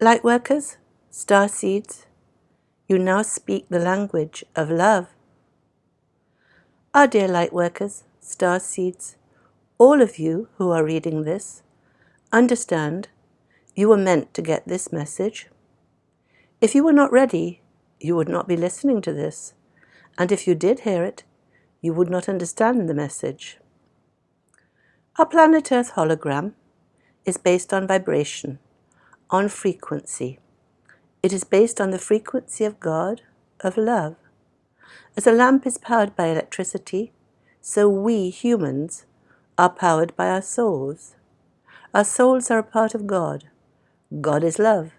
Lightworkers, starseeds, you now speak the language of love. Our dear lightworkers, starseeds, all of you who are reading this, understand you were meant to get this message. If you were not ready, you would not be listening to this, and if you did hear it, you would not understand the message. Our planet Earth hologram is based on vibration, on frequency. It is based on the frequency of God, of love. As a lamp is powered by electricity, so we humans are powered by our souls. Our souls are a part of God. God is love,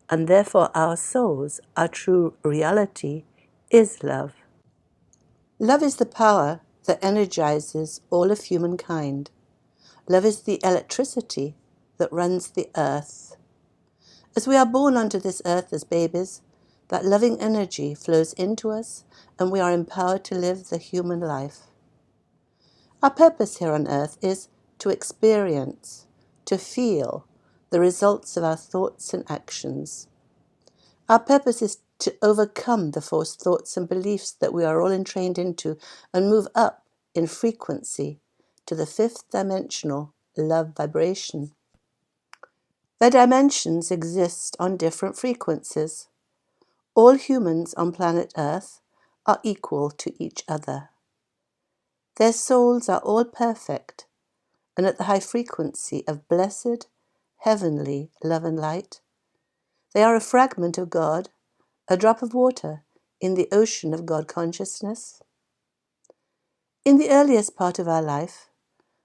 and therefore our souls, our true reality, is love. Love is the power that energizes all of humankind. Love is the electricity that runs the earth. As we are born onto this earth as babies, that loving energy flows into us, and we are empowered to live the human life. Our purpose here on earth is to experience, to feel the results of our thoughts and actions. Our purpose is to overcome the false thoughts and beliefs that we are all entrained into and move up in frequency to the fifth dimensional love vibration. The dimensions exist on different frequencies. All humans on planet Earth are equal to each other. Their souls are all perfect and at the high frequency of blessed, heavenly love and light. They are a fragment of God, a drop of water in the ocean of God consciousness. In the earliest part of our life,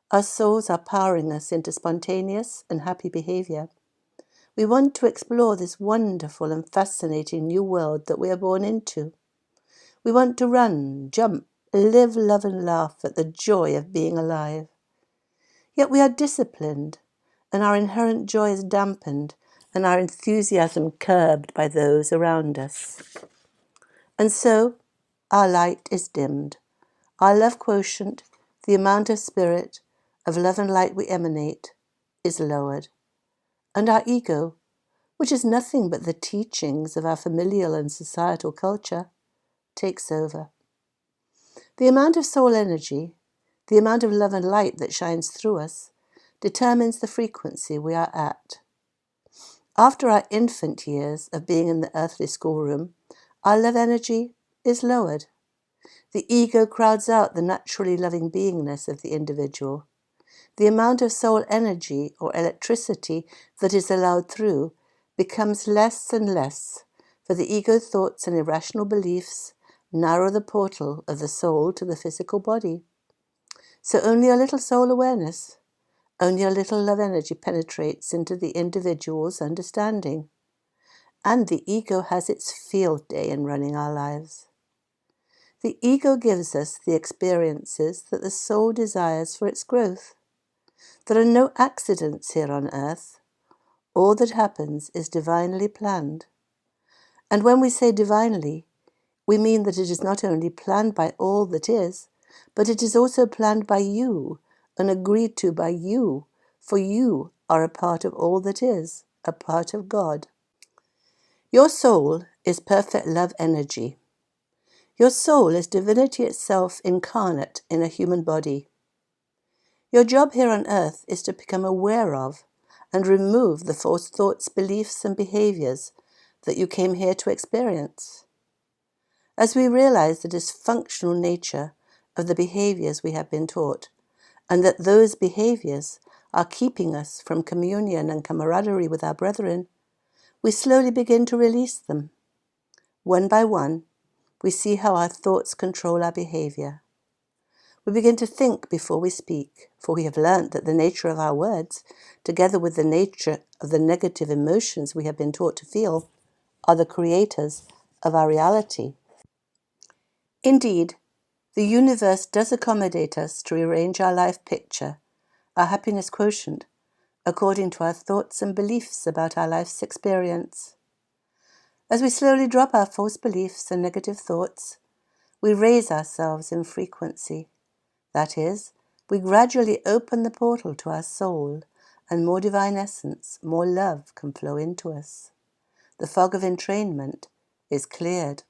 our souls are powering us into spontaneous and happy behavior. We want to explore this wonderful and fascinating new world that we are born into. We want to run, jump, live, love and laugh at the joy of being alive. Yet we are disciplined, and our inherent joy is dampened and our enthusiasm curbed by those around us. And so our light is dimmed. Our love quotient, the amount of spirit, of love and light we emanate, is lowered. And our ego, which is nothing but the teachings of our familial and societal culture, takes over. The amount of soul energy, the amount of love and light that shines through us, determines the frequency we are at. After our infant years of being in the earthly schoolroom, our love energy is lowered. The ego crowds out the naturally loving beingness of the individual. The amount of soul energy or electricity that is allowed through becomes less and less, for the ego thoughts and irrational beliefs narrow the portal of the soul to the physical body. So only a little soul awareness, only a little love energy penetrates into the individual's understanding. And the ego has its field day in running our lives. The ego gives us the experiences that the soul desires for its growth. There are no accidents here on earth. All that happens is divinely planned. And when we say divinely, we mean that it is not only planned by all that is, but it is also planned by you and agreed to by you, for you are a part of all that is, a part of God. Your soul is perfect love energy. Your soul is divinity itself incarnate in a human body. Your job here on earth is to become aware of and remove the false thoughts, beliefs, and behaviors that you came here to experience. As we realize the dysfunctional nature of the behaviors we have been taught, and that those behaviors are keeping us from communion and camaraderie with our brethren, we slowly begin to release them. One by one, we see how our thoughts control our behavior. We begin to think before we speak, for we have learnt that the nature of our words, together with the nature of the negative emotions we have been taught to feel, are the creators of our reality. Indeed, the universe does accommodate us to rearrange our life picture, our happiness quotient, according to our thoughts and beliefs about our life's experience. As we slowly drop our false beliefs and negative thoughts, we raise ourselves in frequency. That is, we gradually open the portal to our soul, and more divine essence, more love can flow into us. The fog of entrainment is cleared.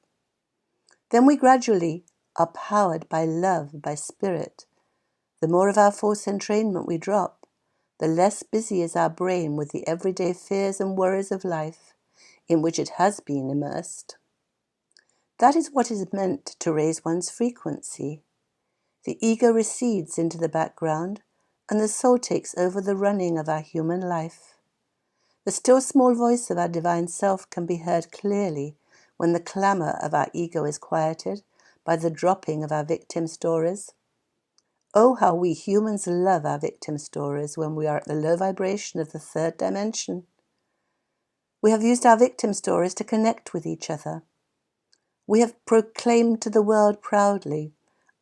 Then we gradually are powered by love, by spirit. The more of our false entrainment we drop, the less busy is our brain with the everyday fears and worries of life in which it has been immersed. That is what is meant to raise one's frequency. The ego recedes into the background, and the soul takes over the running of our human life. The still small voice of our divine self can be heard clearly when the clamour of our ego is quieted by the dropping of our victim stories. Oh, how we humans love our victim stories when we are at the low vibration of the third dimension. We have used our victim stories to connect with each other. We have proclaimed to the world proudly,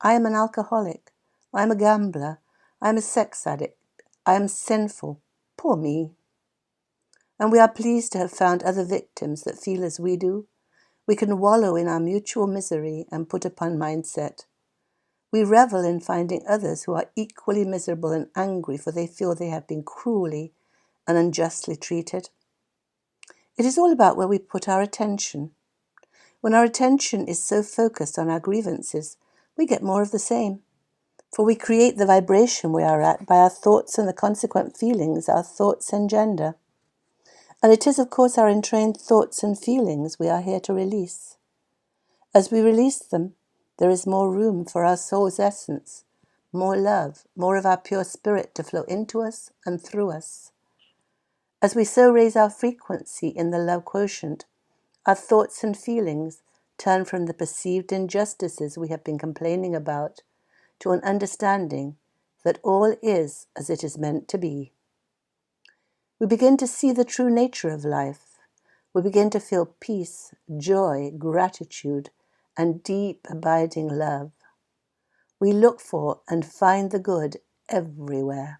I am an alcoholic, I am a gambler, I am a sex addict, I am sinful, poor me. And we are pleased to have found other victims that feel as we do. We can wallow in our mutual misery and put upon mindset. We revel in finding others who are equally miserable and angry, for they feel they have been cruelly and unjustly treated. It is all about where we put our attention. When our attention is so focused on our grievances, we get more of the same. For we create the vibration we are at by our thoughts and the consequent feelings our thoughts engender. And it is, of course, our entrained thoughts and feelings we are here to release. As we release them, there is more room for our soul's essence, more love, more of our pure spirit to flow into us and through us. As we so raise our frequency in the love quotient, our thoughts and feelings turn from the perceived injustices we have been complaining about to an understanding that all is as it is meant to be. We begin to see the true nature of life. We begin to feel peace, joy, gratitude, and deep, abiding love. We look for and find the good everywhere.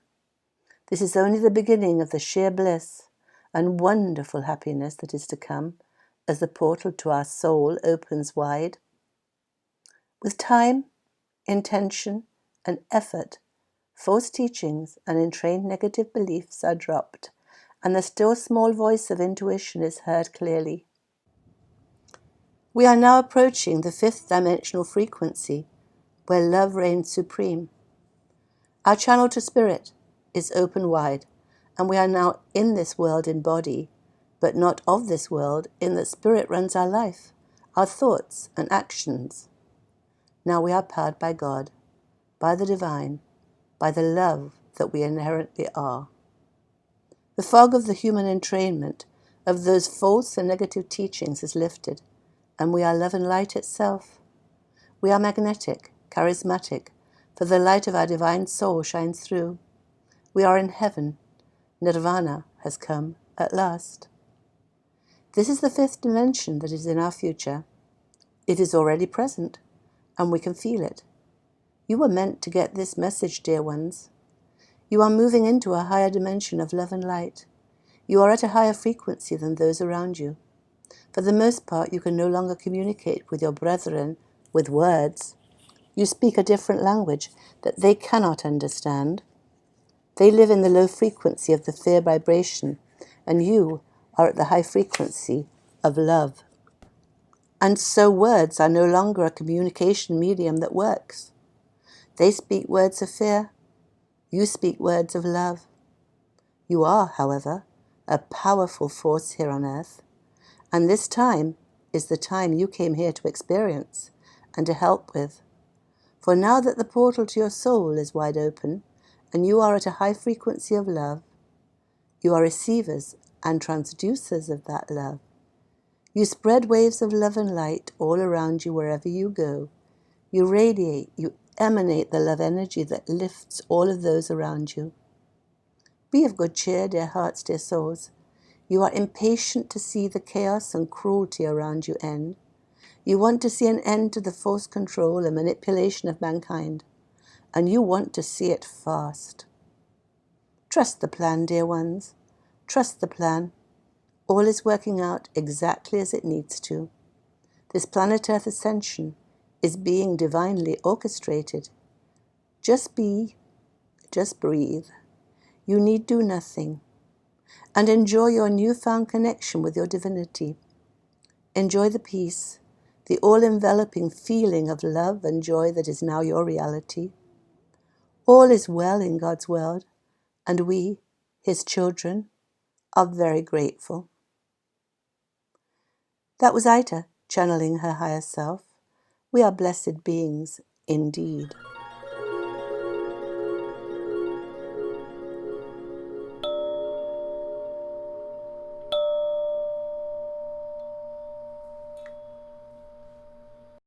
This is only the beginning of the sheer bliss and wonderful happiness that is to come as the portal to our soul opens wide. With time, intention, and effort, false teachings and entrained negative beliefs are dropped, and the still small voice of intuition is heard clearly. We are now approaching the fifth dimensional frequency, where love reigns supreme. Our channel to spirit is open wide, and we are now in this world in body, but not of this world, in that spirit runs our life, our thoughts and actions. Now we are powered by God, by the divine, by the love that we inherently are. The fog of the human entrainment of those false and negative teachings is lifted, and we are love and light itself. We are magnetic, charismatic, for the light of our divine soul shines through. We are in heaven. Nirvana has come at last. This is the fifth dimension that is in our future. It is already present, and we can feel it. You were meant to get this message, dear ones. You are moving into a higher dimension of love and light. You are at a higher frequency than those around you. For the most part, you can no longer communicate with your brethren with words. You speak a different language that they cannot understand. They live in the low frequency of the fear vibration, and you are at the high frequency of love. And so words are no longer a communication medium that works. They speak words of fear. You speak words of love. You are, however, a powerful force here on earth, and this time is the time you came here to experience and to help with. For now that the portal to your soul is wide open, and you are at a high frequency of love, you are receivers and transducers of that love. You spread waves of love and light all around you wherever you go. You radiate, you emanate the love energy that lifts all of those around you. Be of good cheer, dear hearts, dear souls. You are impatient to see the chaos and cruelty around you end. You want to see an end to the false control and manipulation of mankind, and you want to see it fast. Trust the plan, dear ones. Trust the plan. All is working out exactly as it needs to. This planet Earth ascension is being divinely orchestrated. Just be, just breathe. You need do nothing. And enjoy your newfound connection with your divinity. Enjoy the peace, the all-enveloping feeling of love and joy that is now your reality. All is well in God's world, and we, His children, are very grateful. That was Aita channeling her higher self. We are blessed beings indeed.